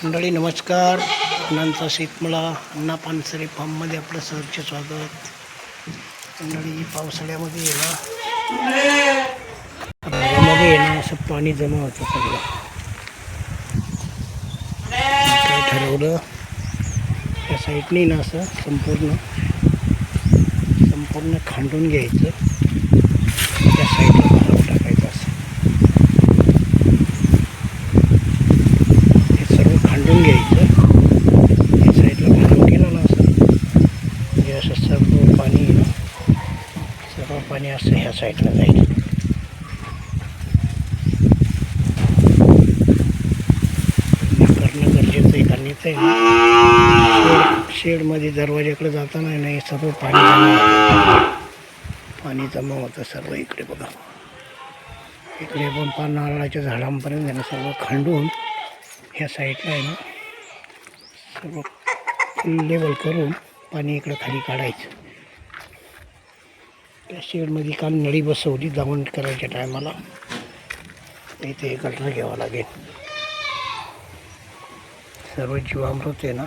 मंडळी नमस्कार. अण्णांचा शेतमळा अण्णा पानसरे फार्ममध्ये आपलं सहर्ष स्वागत. मंडळी पावसाळ्यामध्ये आहे ना, भागामध्ये आहे ना असं पाणी जमा होतं सगळं. काय ठरवलं या साईडनी ना असं संपूर्ण खांडून घ्यायचं, त्या साईडला भराव टाकायचं. असं हे सर्व खांडून घ्यायचं. या साईडला भराव केला ना असं, म्हणजे असं सर्व पाणी असं ह्या साईडला जाईल. करणं गरजेचं आहे, कारण इथं आहे ना शेडमध्ये दरवाजाकडे जाताना नाही सर्व पाणी जमा होतं सर्व. इकडे बघा, इकडे पण नारळाच्या झाडांपर्यंत आहे ना सर्व खंडून ह्या साईडला आहे ना सर्व फुल लेवल करून पाणी इकडं खाली काढायचं. त्या शेडमध्ये काल नळी बसवली दमन करायच्या टायमाला, इथे गटर घ्यावं लागेल. सर्व जीवामृत आहे ना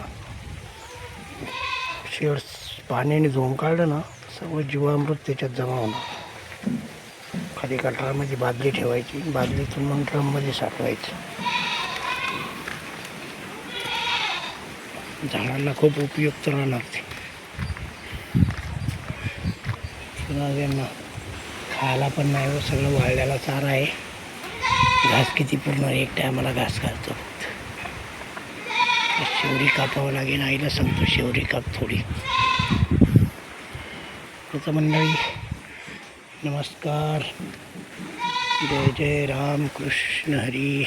शेड पाण्याने धुवून काढलं ना, सर्व जीवामृत त्याच्यात जमा होणार. खाली गटारामध्ये बादली ठेवायची, बादलीतून मग ड्रममध्ये साठवायचं. झाडांना खूप उपयुक्त राहणार ते. त्यांना खायला पण नाही हो, सगळं वाळल्याला चारा आहे. घास किती पूर्ण एक टायमाला घास घालतो. शेवरी कापावं लागेल, आईला सांगतो शेवरी काप थोडी. त्याचं मंडळी नमस्कार. जय जय राम कृष्ण हरी.